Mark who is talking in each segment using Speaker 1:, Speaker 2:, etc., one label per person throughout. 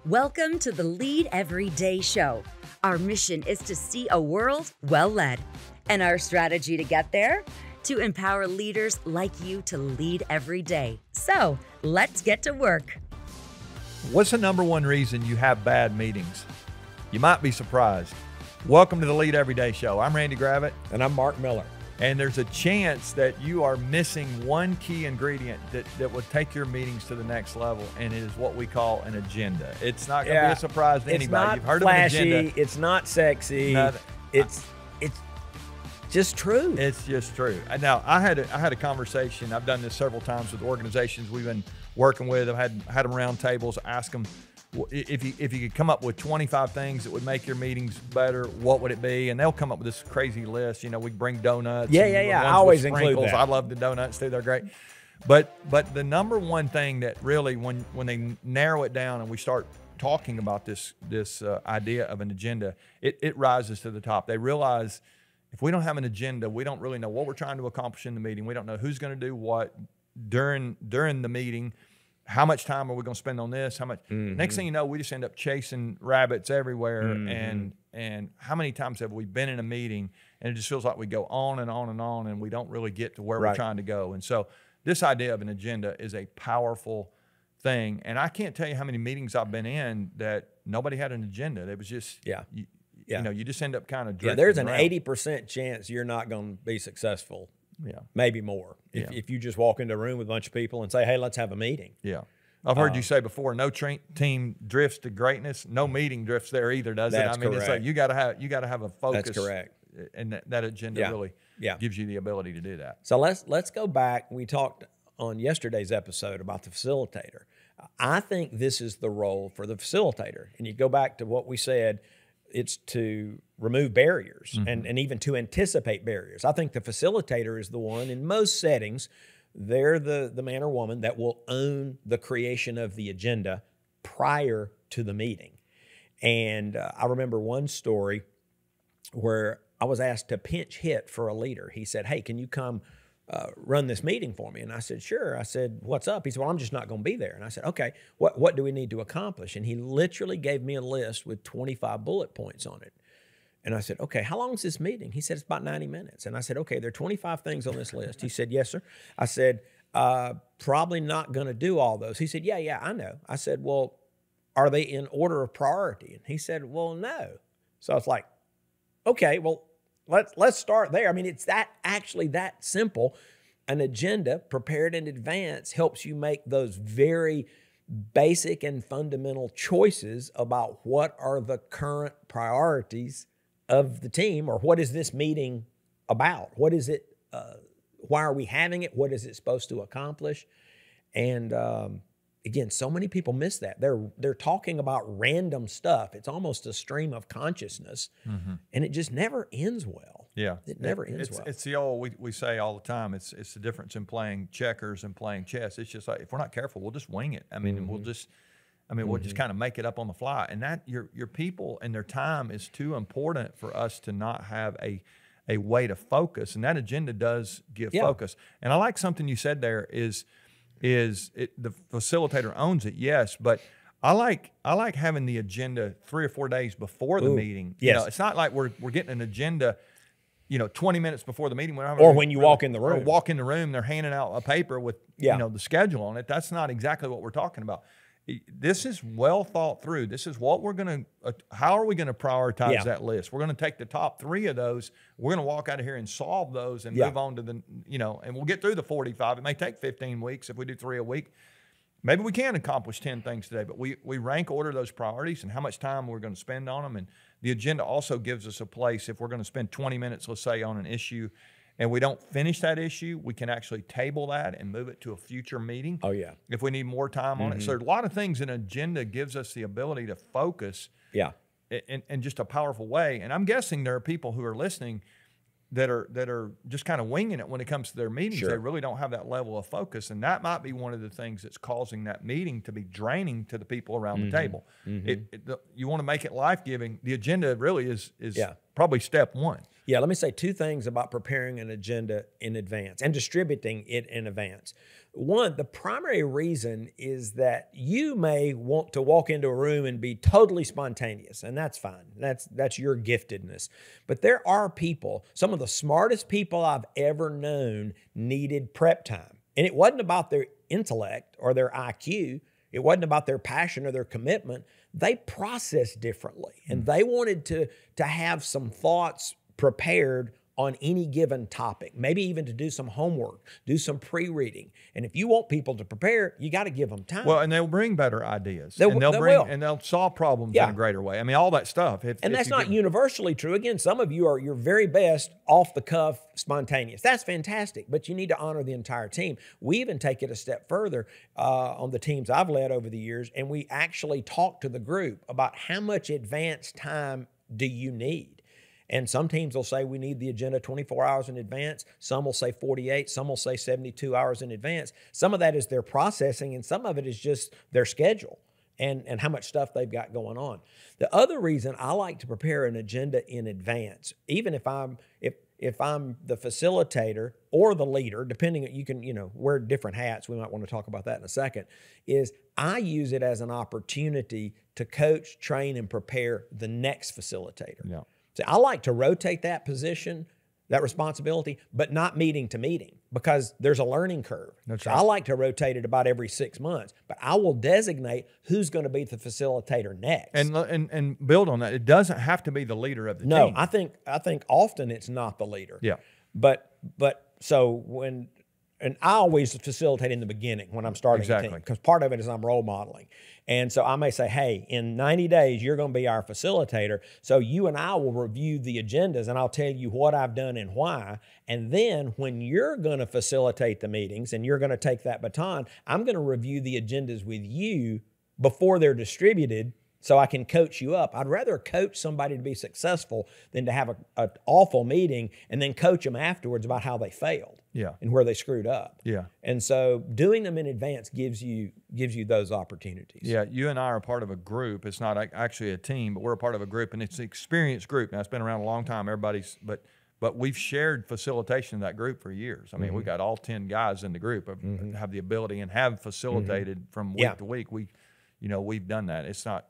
Speaker 1: Welcome to the Lead Every Day show. Our mission is to see a world well led. And our strategy to get there? To empower leaders like you to lead every day. So let's get to work.
Speaker 2: What's the number one reason you have bad meetings? You might be surprised. Welcome to the Lead Every Day show. I'm Randy Gravitt.
Speaker 3: And I'm Mark Miller.
Speaker 2: And there's a chance that you are missing one key ingredient that will take your meetings to the next level, and it is what we call an agenda. It's not going to be a surprise to anybody. You've heard
Speaker 3: flashy,
Speaker 2: of an agenda.
Speaker 3: It's not sexy. It's just true.
Speaker 2: It's just true. Now, I had a conversation. I've done this several times with organizations we've been working with. I've had them round tables, ask them, if you could come up with 25 things that would make your meetings better, what would it be? And they'll come up with this crazy list. You know, we bring donuts.
Speaker 3: Yeah. I always include that.
Speaker 2: I love the donuts too. They're great. But the number one thing that really, when they narrow it down and we start talking about this idea of an agenda, it rises to the top. They realize if we don't have an agenda, we don't really know what we're trying to accomplish in the meeting. We don't know who's going to do what during the meeting. How much time are we going to spend on this? How much? Next thing you know, we just end up chasing rabbits everywhere. And how many times have we been in a meeting and it just feels like we go on and on and on and we don't really get to where we're trying to go. And so this idea of an agenda is a powerful thing. And I can't tell you how many meetings I've been in that nobody had an agenda. It was just, you know, you just end up kind of drifting
Speaker 3: there's an
Speaker 2: around.
Speaker 3: 80% chance you're not going to be successful.
Speaker 2: Yeah.
Speaker 3: Maybe more. If you just walk into a room with a bunch of people and say, hey, let's have a meeting.
Speaker 2: Yeah. I've heard you say before, no team drifts to greatness. No meeting drifts there either, does it? I mean,
Speaker 3: correct.
Speaker 2: It's like you got to have a focus.
Speaker 3: That's correct.
Speaker 2: And that agenda really gives you the ability to do that.
Speaker 3: So let's go back. We talked on yesterday's episode about the facilitator. I think this is the role for the facilitator. And you go back to what we said, it's to remove barriers and even to anticipate barriers. I think the facilitator is the one in most settings. They're the man or woman that will own the creation of the agenda prior to the meeting. And I remember one story where I was asked to pinch hit for a leader. He said, hey, can you come run this meeting for me? And I said, sure. I said, what's up? He said, well, I'm just not going to be there. And I said, okay, what do we need to accomplish? And he literally gave me a list with 25 bullet points on it. And I said, okay, how long is this meeting? He said, it's about 90 minutes. And I said, okay, there are 25 things on this list. He said, yes, sir. I said, probably not going to do all those. He said, yeah, I know. I said, well, are they in order of priority? And he said, well, no. So I was like, okay, well, let's start there. I mean, it's actually that simple. An agenda prepared in advance helps you make those very basic and fundamental choices about what are the current priorities of the team, or what is this meeting about? What is it? Why are we having it? What is it supposed to accomplish? And again, so many people miss that. They're talking about random stuff. It's almost a stream of consciousness, and it just never ends well.
Speaker 2: Yeah,
Speaker 3: it never ends well.
Speaker 2: It's the old we say all the time. It's the difference in playing checkers and playing chess. It's just like if we're not careful, we'll just wing it. I mean, we'll just kind of make it up on the fly. And that your people and their time is too important for us to not have a way to focus. And that agenda does give focus. And I like something you said there is the facilitator owns it, yes, but I like having the agenda 3 or 4 days before the meeting.
Speaker 3: Yes.
Speaker 2: You know, it's not like we're getting an agenda, 20 minutes before the meeting.
Speaker 3: Or when you walk in the room.
Speaker 2: Or walk in the room, they're handing out a paper with the schedule on it. That's not exactly what we're talking about. This is well thought through. This is what we're going to, how are we going to prioritize that list? We're going to take the top 3 of those. We're going to walk out of here and solve those and move on to the, and we'll get through the 45. It may take 15 weeks if we do 3 a week. Maybe we can accomplish 10 things today, but we rank order those priorities and how much time we're going to spend on them. And the agenda also gives us a place. If we're going to spend 20 minutes, let's say, on an issue, and we don't finish that issue, we can actually table that and move it to a future meeting.
Speaker 3: Oh, yeah.
Speaker 2: If we need more time on it. So a lot of things, an agenda gives us the ability to focus in just a powerful way. And I'm guessing there are people who are listening that are just kind of winging it when it comes to their meetings.
Speaker 3: Sure.
Speaker 2: They really don't have that level of focus. And that might be one of the things that's causing that meeting to be draining to the people around the table. You want to make it life-giving. The agenda really is probably step one.
Speaker 3: Yeah, let me say 2 things about preparing an agenda in advance and distributing it in advance. One, the primary reason is that you may want to walk into a room and be totally spontaneous, and that's fine. That's your giftedness. But there are people, some of the smartest people I've ever known needed prep time. And it wasn't about their intellect or their IQ. It wasn't about their passion or their commitment. They processed differently, and they wanted to have some thoughts prepared on any given topic, maybe even to do some homework, do some pre-reading. And if you want people to prepare, you got to give them time.
Speaker 2: Well, and they'll bring better ideas.
Speaker 3: They will.
Speaker 2: And they'll solve problems
Speaker 3: Yeah.
Speaker 2: in a greater way. I mean, all that stuff.
Speaker 3: And that's not universally true. Again, some of you are your very best, off the cuff, spontaneous. That's fantastic, but you need to honor the entire team. We even take it a step further on the teams I've led over the years, and we actually talk to the group about how much advance time do you need. And some teams will say we need the agenda 24 hours in advance. Some will say 48. Some will say 72 hours in advance. Some of that is their processing, and some of it is just their schedule and how much stuff they've got going on. The other reason I like to prepare an agenda in advance, even if I'm the facilitator or the leader, depending on, you can, wear different hats. We might want to talk about that in a second, is I use it as an opportunity to coach, train, and prepare the next facilitator.
Speaker 2: Yeah.
Speaker 3: See, I like to rotate that position, that responsibility, but not meeting to meeting, because there's a learning curve.
Speaker 2: That's
Speaker 3: so
Speaker 2: right.
Speaker 3: I like to rotate it about every 6 months, but I will designate who's going to be the facilitator next.
Speaker 2: And build on that. It doesn't have to be the leader of the
Speaker 3: No,
Speaker 2: team.
Speaker 3: I think often it's not the leader.
Speaker 2: Yeah.
Speaker 3: But so and I always facilitate in the beginning when I'm starting a team, because part of it is I'm role modeling. And so I may say, hey, in 90 days, you're going to be our facilitator. So you and I will review the agendas, and I'll tell you what I've done and why. And then when you're going to facilitate the meetings and you're going to take that baton, I'm going to review the agendas with you before they're distributed, so I can coach you up. I'd rather coach somebody to be successful than to have an awful meeting and then coach them afterwards about how they failed.
Speaker 2: Yeah.
Speaker 3: And where they screwed up.
Speaker 2: Yeah.
Speaker 3: And so doing them in advance gives you those opportunities.
Speaker 2: Yeah, you and I are part of a group. It's not actually a team, but we're a part of a group, and it's an experienced group. Now, it's been around a long time. But we've shared facilitation in that group for years. I mean, we got all 10 guys in the group have the ability and have facilitated from week to week. We've done that. It's not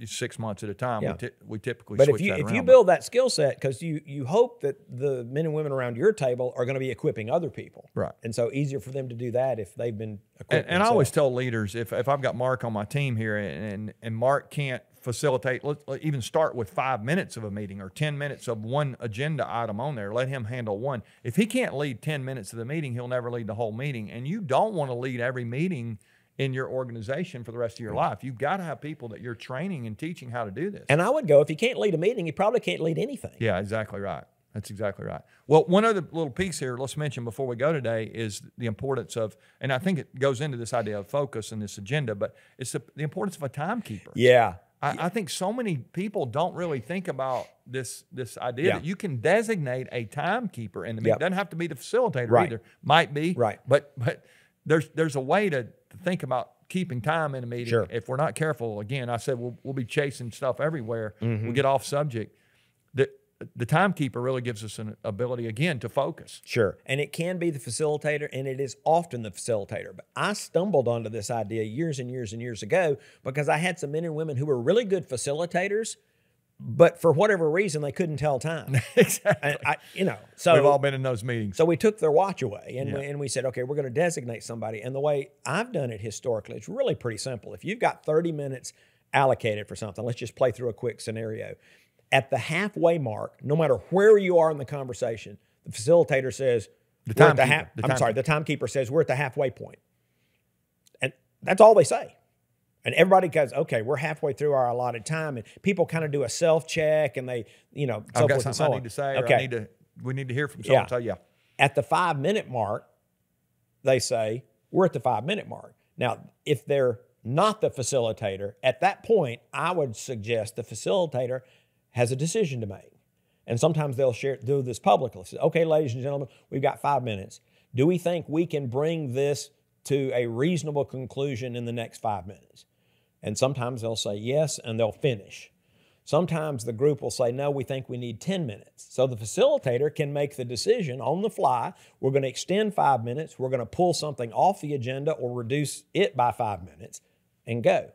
Speaker 2: 6 months at a time.
Speaker 3: Yeah.
Speaker 2: We typically
Speaker 3: but
Speaker 2: switch
Speaker 3: if you build that skill set, because you hope that the men and women around your table are going to be equipping other people.
Speaker 2: Right.
Speaker 3: And so easier for them to do that if they've been equipped.
Speaker 2: And I always tell leaders, if I've got Mark on my team here and Mark can't facilitate, let's even start with 5 minutes of a meeting or 10 minutes of one agenda item on there. Let him handle one. If he can't lead 10 minutes of the meeting, he'll never lead the whole meeting. And you don't want to lead every meeting in your organization for the rest of your life. You've got to have people that you're training and teaching how to do this.
Speaker 3: And I would go, if he can't lead a meeting, he probably can't lead anything.
Speaker 2: Yeah, exactly right. That's exactly right. Well, one other little piece here, let's mention before we go today, is the importance of, and I think it goes into this idea of focus and this agenda, but it's the importance of a timekeeper.
Speaker 3: Yeah.
Speaker 2: I think so many people don't really think about this idea that you can designate a timekeeper in the meeting. It doesn't have to be the facilitator either. Might be.
Speaker 3: Right.
Speaker 2: But there's a way to think about keeping time in a meeting.
Speaker 3: Sure.
Speaker 2: If we're not careful, again, I said we'll be chasing stuff everywhere. We'll get off subject. The timekeeper really gives us an ability, again, to focus.
Speaker 3: Sure. And it can be the facilitator, and it is often the facilitator. But I stumbled onto this idea years and years and years ago because I had some men and women who were really good facilitators, but for whatever reason, they couldn't tell time.
Speaker 2: Exactly.
Speaker 3: So
Speaker 2: we've all been in those meetings.
Speaker 3: So we took their watch away, and we said, okay, we're going to designate somebody. And the way I've done it historically, it's really pretty simple. If you've got 30 minutes allocated for something, let's just play through a quick scenario. At the halfway mark, no matter where you are in the conversation, the facilitator says, the timekeeper says, we're at the halfway point. And that's all they say. And everybody goes, okay, we're halfway through our allotted time. And people kind of do a self-check, and they, so
Speaker 2: I've got
Speaker 3: forth and so
Speaker 2: something I
Speaker 3: on.
Speaker 2: need to say,
Speaker 3: okay.
Speaker 2: or we need to hear from someone. Yeah.
Speaker 3: At the 5-minute mark, they say, we're at the 5-minute mark. Now, if they're not the facilitator, at that point, I would suggest the facilitator has a decision to make. And sometimes they'll do this publicly. Say, okay, ladies and gentlemen, we've got 5 minutes. Do we think we can bring this to a reasonable conclusion in the next 5 minutes? And sometimes they'll say yes, and they'll finish. Sometimes the group will say, no, we think we need 10 minutes. So the facilitator can make the decision on the fly. We're going to extend 5 minutes. We're going to pull something off the agenda or reduce it by 5 minutes and go.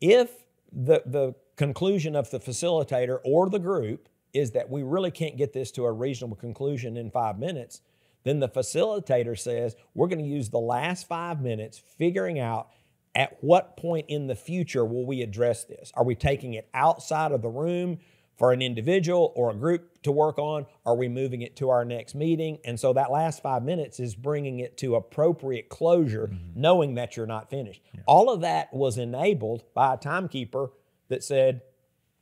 Speaker 3: If the conclusion of the facilitator or the group is that we really can't get this to a reasonable conclusion in 5 minutes, then the facilitator says, we're going to use the last 5 minutes figuring out at what point in the future will we address this? Are we taking it outside of the room for an individual or a group to work on? Are we moving it to our next meeting? And so that last 5 minutes is bringing it to appropriate closure, knowing that you're not finished. Yeah. All of that was enabled by a timekeeper that said,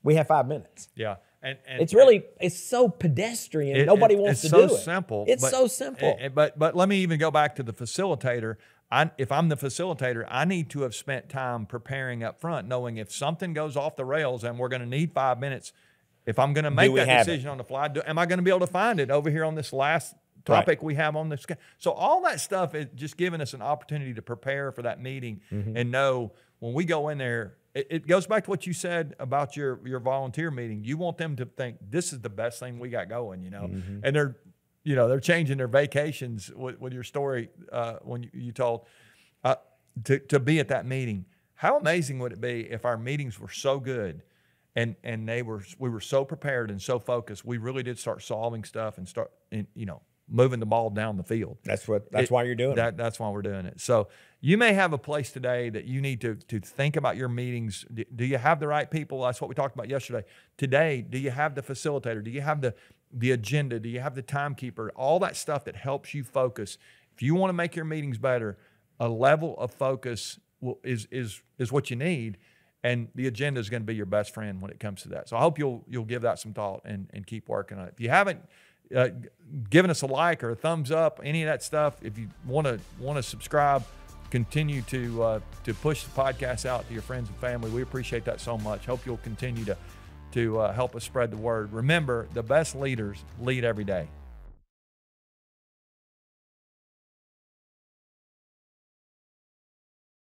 Speaker 3: we have 5 minutes.
Speaker 2: Yeah. And
Speaker 3: it's so pedestrian. Nobody wants to do it.
Speaker 2: It's so simple.
Speaker 3: It's so simple.
Speaker 2: But let me even go back to the facilitator. If I'm the facilitator, I need to have spent time preparing up front, knowing if something goes off the rails and we're going to need 5 minutes, if I'm going to make that decision on the fly, am I going to be able to find it over here on this last topic we have on this? So all that stuff is just giving us an opportunity to prepare for that meeting and know when we go in there. It goes back to what you said about your volunteer meeting. You want them to think this is the best thing we got going, and they're changing their vacations with your story when you told to be at that meeting. How amazing would it be if our meetings were so good and we were so prepared and so focused, we really did start solving stuff and start moving the ball down the field.
Speaker 3: That's why you're doing it.
Speaker 2: That's why we're doing it. So you may have a place today that you need to think about your meetings. Do you have the right people? That's what we talked about yesterday. Today, do you have the facilitator? Do you have the agenda? Do you have the timekeeper? All that stuff that helps you focus. If you want to make your meetings better, a level of focus is what you need, and the agenda is going to be your best friend when it comes to that. So I hope you'll give that some thought and keep working on it. If you haven't given us a like or a thumbs up, any of that stuff, if you want to subscribe, continue to push the podcast out to your friends and family. We appreciate that so much. Hope you'll continue to help us spread the word. Remember, the best leaders lead every day.